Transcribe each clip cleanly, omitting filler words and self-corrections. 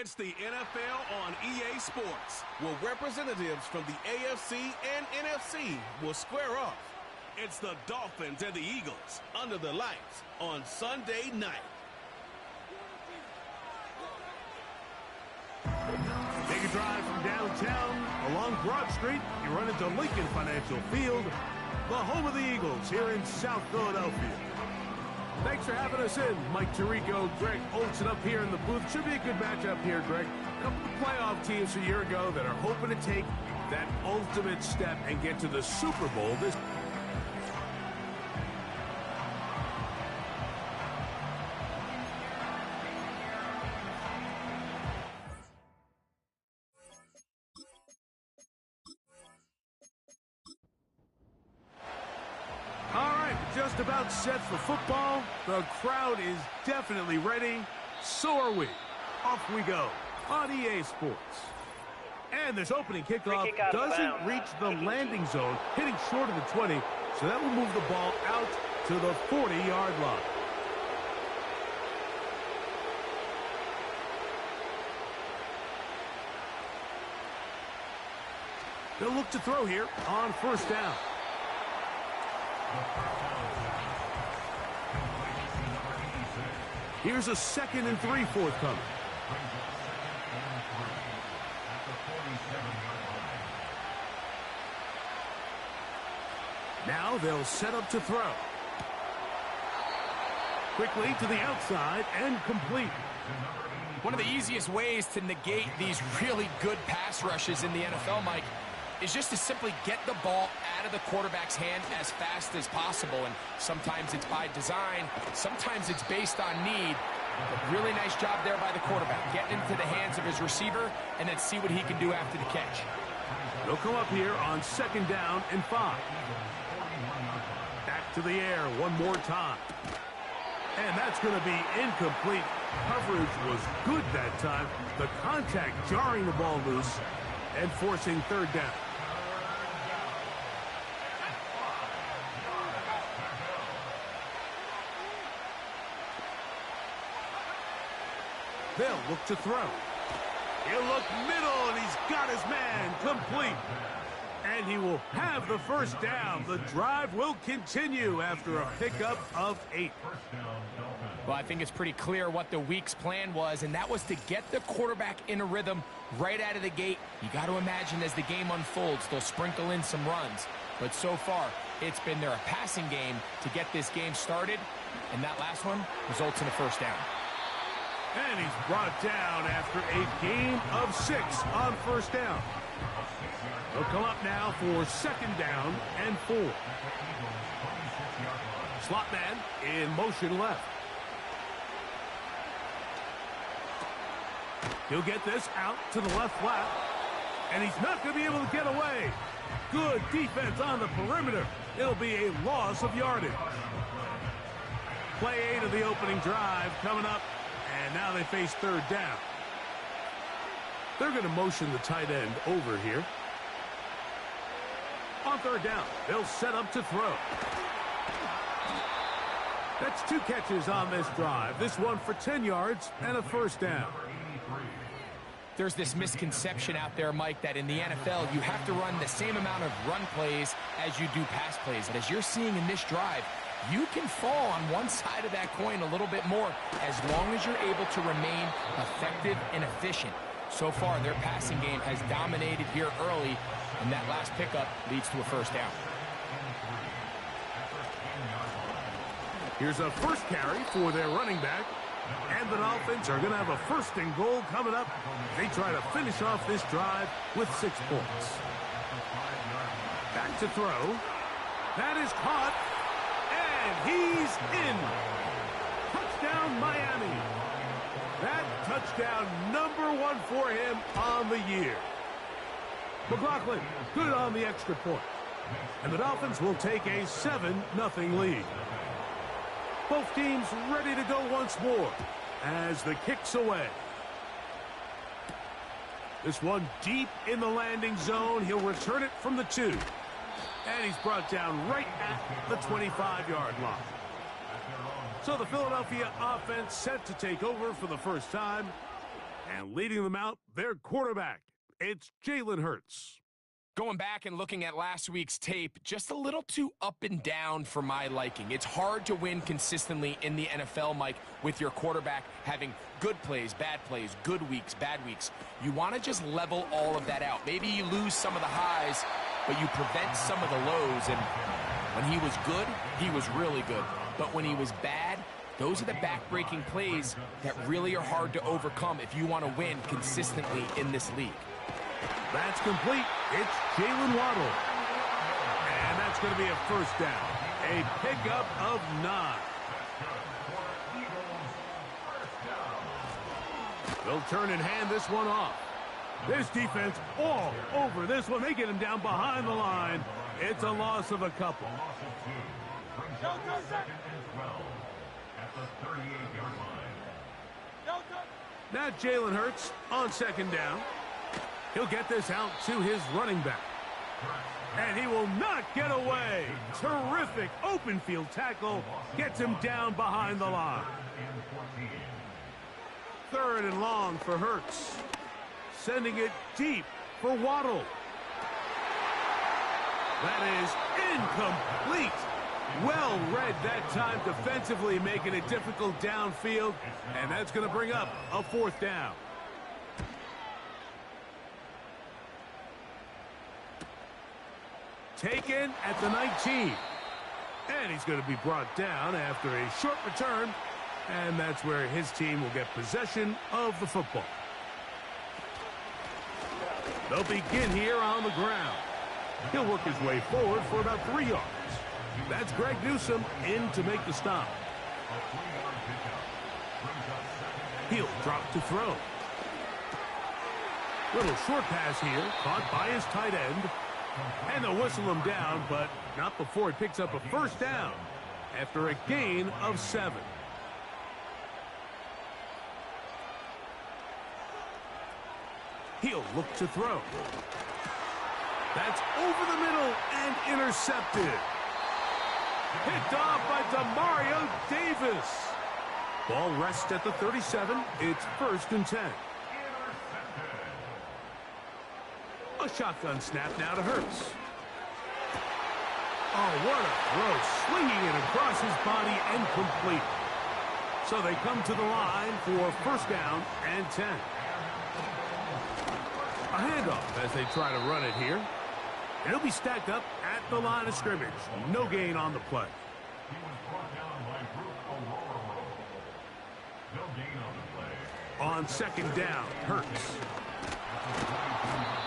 It's the NFL on EA Sports, where representatives from the AFC and NFC will square off. It's the Dolphins and the Eagles under the lights on Sunday night. Take a drive from downtown along Broad Street. You run into Lincoln Financial Field, the home of the Eagles here in South Philadelphia. Thanks for having us in. Mike Tirico, Greg Olson up here in the booth. Should be a good matchup here, Greg. A couple of playoff teams a year ago that are hoping to take that ultimate step and get to the Super Bowl this. Just about set for football. The crowd is definitely ready. So are we. Off we go on EA Sports. And this opening kickoff doesn't reach the landing zone, hitting short of the 20, so that will move the ball out to the 40-yard line. They'll look to throw here on first down. Here's a 2nd and 3 forthcoming. Now they'll set up to throw. Quickly to the outside and complete. One of the easiest ways to negate these really good pass rushes in the NFL, Mike, is just to simply get the ball out of the quarterback's hand as fast as possible. And sometimes it's by design, sometimes it's based on need. But really nice job there by the quarterback, getting into the hands of his receiver and then see what he can do after the catch. They'll come up here on 2nd down and 5. Back to the air one more time. And that's going to be incomplete. Coverage was good that time. The contact jarring the ball loose and forcing 3rd down. They'll look to throw. He'll look middle, and he's got his man complete. And he will have the first down. The drive will continue after a pickup of 8. Well, I think it's pretty clear what the week's plan was, and that was to get the quarterback in a rhythm right out of the gate. You got to imagine as the game unfolds, they'll sprinkle in some runs. But so far, it's been their passing game to get this game started, and that last one results in a first down. And he's brought down after a gain of 6 on first down. They'll come up now for 2nd down and 4. Slot man in motion left. He'll get this out to the left flat, and he's not going to be able to get away. Good defense on the perimeter. It'll be a loss of yardage. Play 8 of the opening drive coming up, and now they face 3rd down. They're going to motion the tight end over here. On 3rd down, they'll set up to throw. That's 2 catches on this drive. This one for 10 yards and a first down. There's this misconception out there, Mike, that in the NFL, you have to run the same amount of run plays as you do pass plays. And as you're seeing in this drive, you can fall on one side of that coin a little bit more as long as you're able to remain effective and efficient. So far, their passing game has dominated here early, and that last pickup leads to a first down. Here's a first carry for their running back. And the Dolphins are going to have a 1st and goal coming up. They try to finish off this drive with 6 points. Back to throw. That is caught. And he's in. Touchdown, Miami. That touchdown #1 for him on the year. McLaughlin, good on the extra point. And the Dolphins will take a 7-0 lead. Both teams ready to go once more as the kick's away. This one deep in the landing zone. He'll return it from the 2. And he's brought down right at the 25-yard line. So the Philadelphia offense set to take over for the first time. And leading them out, their quarterback. It's Jalen Hurts. Going back and looking at last week's tape, just a little too up and down for my liking. It's hard to win consistently in the NFL, Mike, with your quarterback having good plays, good weeks, bad weeks. You want to just level all of that out. Maybe you lose some of the highs, but you prevent some of the lows. And when he was good, he was really good. But when he was bad, those are the back-breaking plays that really are hard to overcome if you want to win consistently in this league. That's complete. It's Jalen Waddle. And that's going to be a first down. A pickup of 9. They'll turn and hand this one off. This defense all over this one. They get him down behind the line. It's a loss of a couple. Now Jalen Hurts on second down. He'll get this out to his running back. And he will not get away. Terrific open field tackle. Gets him down behind the line. 3rd and long for Hurts. Sending it deep for Waddle. That is incomplete. Well read that time defensively, making it difficult downfield. And that's going to bring up a 4th down. Taken at the 19. And he's going to be brought down after a short return. And that's where his team will get possession of the football. They'll begin here on the ground. He'll work his way forward for about 3 yards. That's Greg Newsome in to make the stop. He'll drop to throw. Little short pass here, caught by his tight end. And they'll whistle him down, but not before he picks up a first down after a gain of 7. He'll look to throw. That's over the middle and intercepted. Picked off by Demario Davis. Ball rests at the 37. It's 1st and 10. A shotgun snap now to Hurts. Oh, what a throw. Swinging it across his body and complete. So they come to the line for 1st down and 10. A handoff as they try to run it here. And he'll be stacked up at the line of scrimmage. No gain on the play. On 2nd down, Hurts.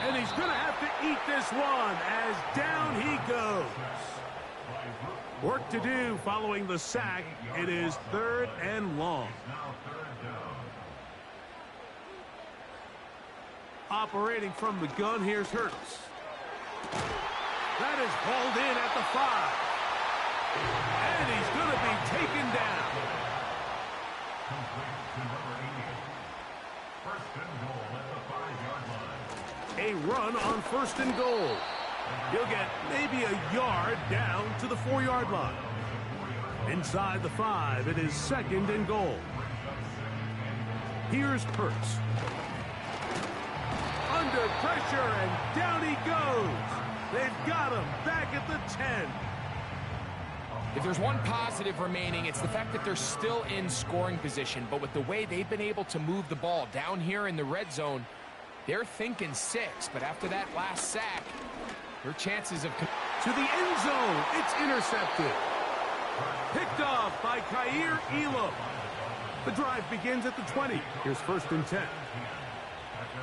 And he's going to have to eat this one as down he goes. Work to do following the sack. It is 3rd and long. Operating from the gun, here's Hurts. That is hauled in at the 5. And he's going to be taken down. A run on 1st and goal. He'll get maybe a yard down to the 4-yard line. Inside the 5, it is 2nd and goal. Here's Hurts. Under pressure, and down he goes. They've got him back at the 10. If there's one positive remaining, it's the fact that they're still in scoring position. But with the way they've been able to move the ball down here in the red zone, they're thinking 6. But after that last sack, their chances of... To the end zone, it's intercepted. Picked off by Kaiir Elam. The drive begins at the 20. Here's 1st and 10.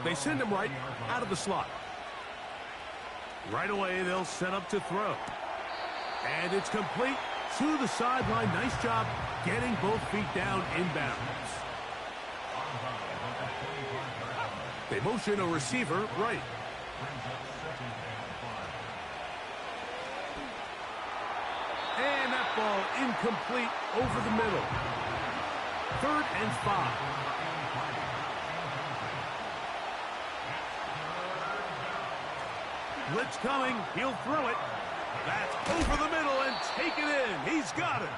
They send him right out of the slot. Right away, they'll set up to throw. And it's complete to the sideline. Nice job getting both feet down inbounds. They motion a receiver right. And that ball incomplete over the middle. 3rd and 5. Blitz coming. He'll throw it. That's over the middle and taken in. He's got it.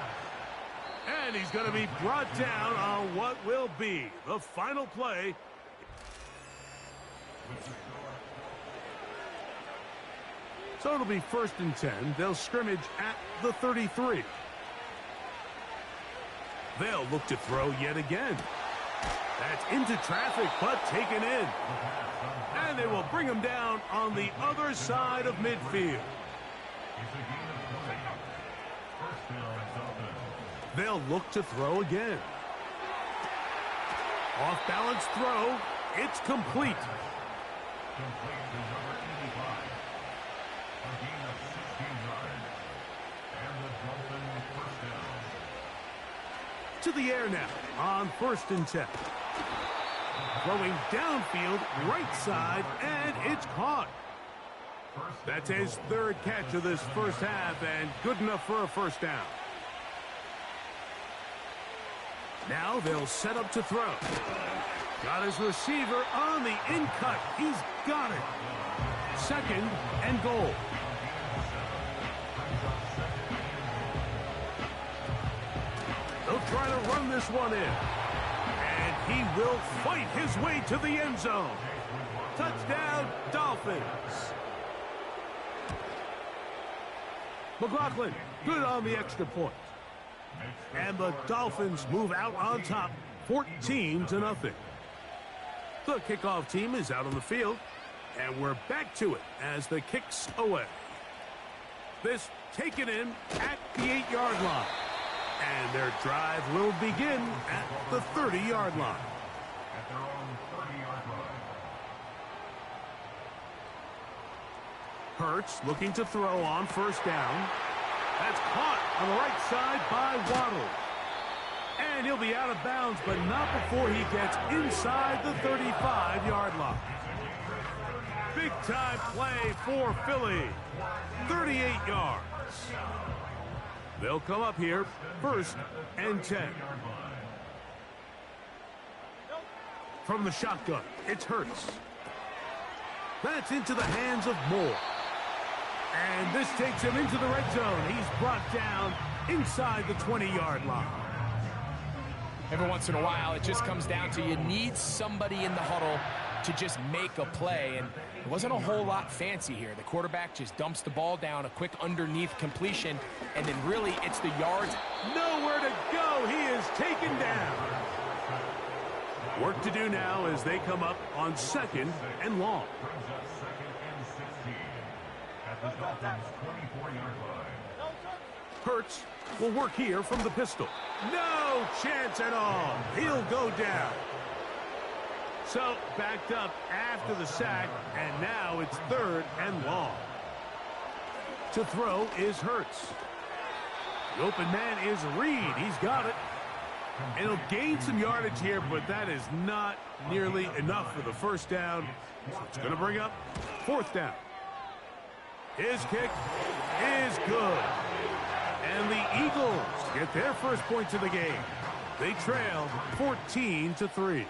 And he's going to be brought down on what will be the final play So it'll be 1st and 10. They'll scrimmage at the 33. They'll look to throw yet again. That's into traffic, but taken in. And they will bring him down on the other side of midfield. They'll look to throw again. Off-balance throw. It's complete. To the air now on 1st and 10. Throwing downfield, right side, and it's caught. That's his 3rd catch of this first half, and good enough for a 1st down. Now they'll set up to throw. Got his receiver on the in-cut. He's got it. 2nd and goal. They'll try to run this one in. And he will fight his way to the end zone. Touchdown, Dolphins. McLaughlin, good on the extra point. And the Dolphins move out on top, 14-0. The kickoff team is out on the field, and we're back to it as the kick's away. This taken in at the 8-yard line. And their drive will begin at the 30-yard line. At their own 30-yard line. Hurts looking to throw on 1st down. That's caught on the right side by Waddle. And he'll be out of bounds, but not before he gets inside the 35-yard line. Big-time play for Philly. 38 yards. They'll come up here, 1st and 10. From the shotgun, it's Hurts. That's into the hands of Moore. And this takes him into the red zone. He's brought down inside the 20-yard line. Every once in a while, it just comes down to you need somebody in the huddle to just make a play. And it wasn't a whole lot fancy here. The quarterback just dumps the ball down, a quick underneath completion, and then really it's the yards. Nowhere to go. He is taken down. Work to do now as they come up on 2nd and long. Hurts will work here from the pistol. No chance at all. He'll go down. So backed up after the sack, and now it's 3rd and long. To throw is Hurts. The open man is Reed. He's got it. And he'll gain some yardage here, but that is not nearly enough for the 1st down. So it's going to bring up 4th down. His kick is good. And the Eagles get their first points of the game. They trail 14-3.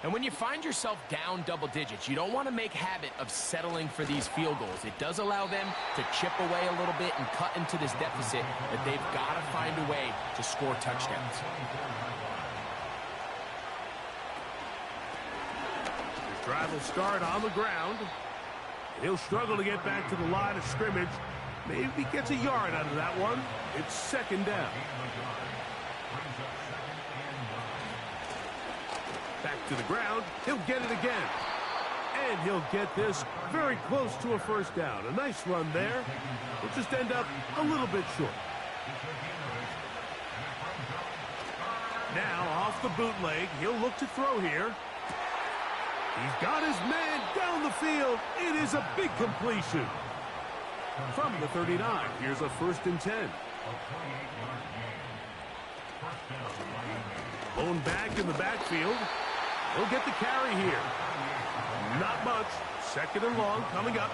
And when you find yourself down double digits, you don't want to make habit of settling for these field goals. It does allow them to chip away a little bit and cut into this deficit, but they've got to find a way to score touchdowns. This drive will start on the ground. He'll struggle to get back to the line of scrimmage. Maybe gets a yard out of that one. It's 2nd down. Back to the ground. He'll get it again. And he'll get this very close to a 1st down. A nice run there. Will just end up a little bit short. Now off the bootleg. He'll look to throw here. He's got his man down the field. It is a big completion. From the 39, here's a 1st and 10. Blown back in the backfield. He'll get the carry here. Not much. 2nd and long coming up.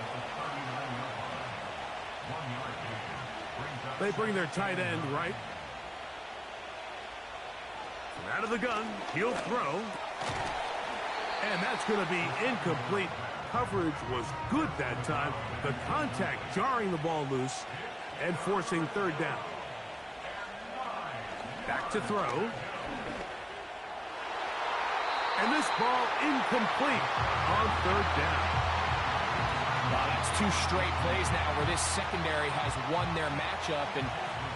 They bring their tight end right. From out of the gun, he'll throw. And that's going to be incomplete. Coverage was good that time. The contact jarring the ball loose and forcing 3rd down. Back to throw. And this This ball incomplete on third down. Wow, that's 2 straight plays now where this secondary has won their matchup, and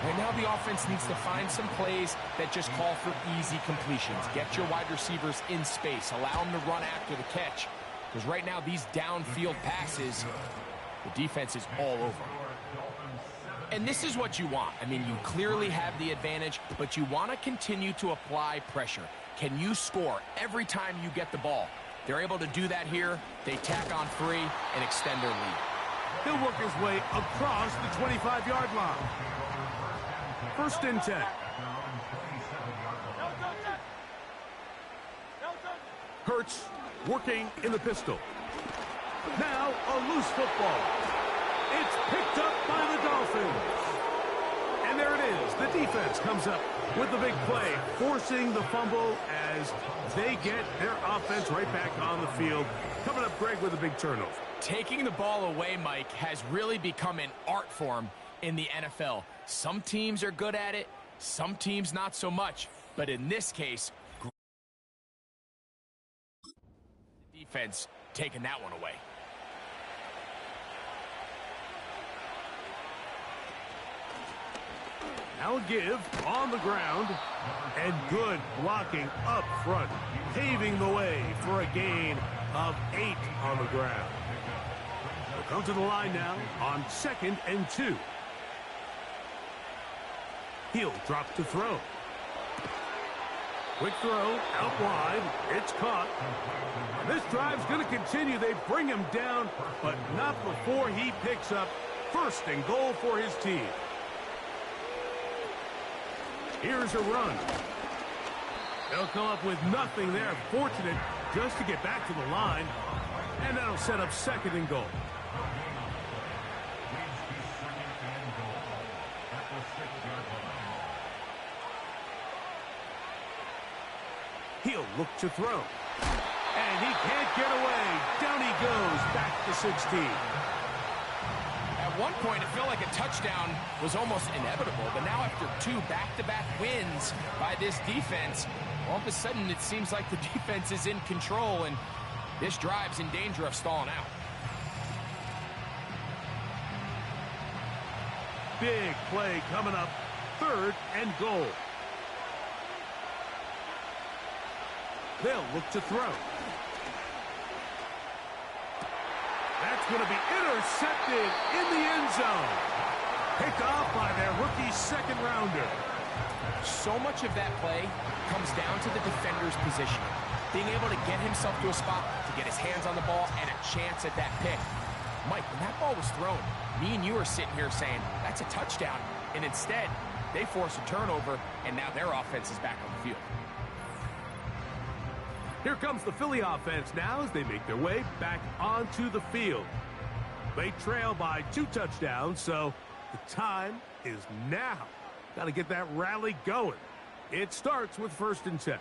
right now the offense needs to find some plays that just call for easy completions. Get your wide receivers in space. Allow them to run after the catch, because right now these downfield passes, the defense is all over. And this is what you want. I mean, you clearly have the advantage, but you want to continue to apply pressure. Can you score every time you get the ball? They're able to do that here. They tack on 3 and extend their lead. He'll work his way across the 25-yard line. First and 10. Hurts working in the pistol. Now a loose football. It's picked up by the Dolphins. And there it is. The defense comes up with the big play, forcing the fumble as they get their offense right back on the field. Coming up, Greg, with a big turnover. Taking the ball away, Mike, has really become an art form in the NFL. Some teams are good at it, some teams not so much. But in this case, defense taking that one away. Now a give on the ground, and good blocking up front, paving the way for a gain of 8 on the ground. We'll come to the line now on 2nd and 2. He'll drop to throw. Quick throw, out wide, it's caught. And this drive's going to continue. They bring him down, but not before he picks up 1st and goal for his team. Here's a run. They'll come up with nothing there. Fortunate just to get back to the line. And that'll set up 2nd and goal. He'll look to throw. And he can't get away. Down he goes, back to 16. At one point, it felt like a touchdown was almost inevitable, but now after 2 back-to-back wins by this defense, all of a sudden it seems like the defense is in control, and this drive's in danger of stalling out. Big play coming up, 3rd and goal. They'll look to throw. That's going to be intercepted in the end zone. Picked off by their rookie 2nd rounder. So much of that play comes down to the defender's position. Being able to get himself to a spot to get his hands on the ball and a chance at that pick. Mike, when that ball was thrown, me and you are sitting here saying, that's a touchdown. And instead, they force a turnover, and now their offense is back on the field. Here comes the Philly offense now as they make their way back onto the field. They trail by 2 touchdowns, so the time is now. Got to get that rally going. It starts with 1st and 10.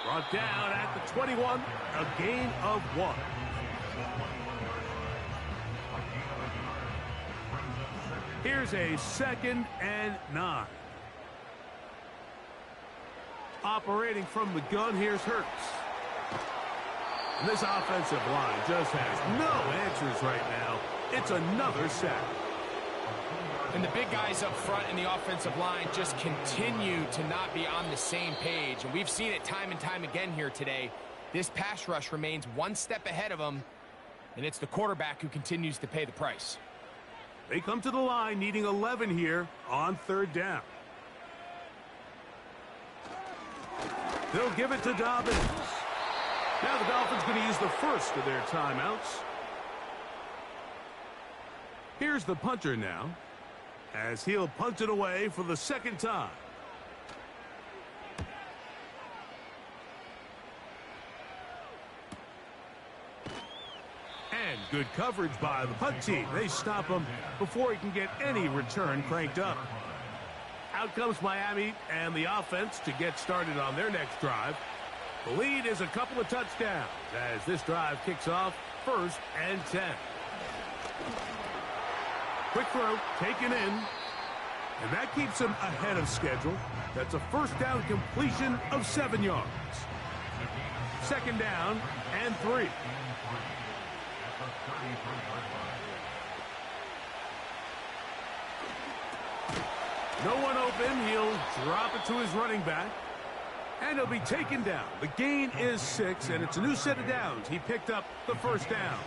Brought down at the 21, a gain of 1. Here's a 2nd and 9. Operating from the gun, here's Hurts. And this offensive line just has no answers right now. It's another sack. And the big guys up front in the offensive line just continue to not be on the same page. And we've seen it time and time again here today. This pass rush remains 1 step ahead of them, and it's the quarterback who continues to pay the price. They come to the line needing 11 here on 3rd down. They'll give it to Dobbins. Now the Dolphins going to use the first of their timeouts. Here's the punter now, as he'll punt it away for the 2nd time. And good coverage by the punt team. They stop him before he can get any return cranked up. Out comes Miami and the offense to get started on their next drive. The lead is a couple of touchdowns as this drive kicks off 1st and 10. Quick throw taken in. And that keeps him ahead of schedule. That's a first down completion of 7 yards. Second down and 3. No one open. He'll drop it to his running back. And he'll be taken down. The gain is 6, and it's a new set of downs. He picked up the first down.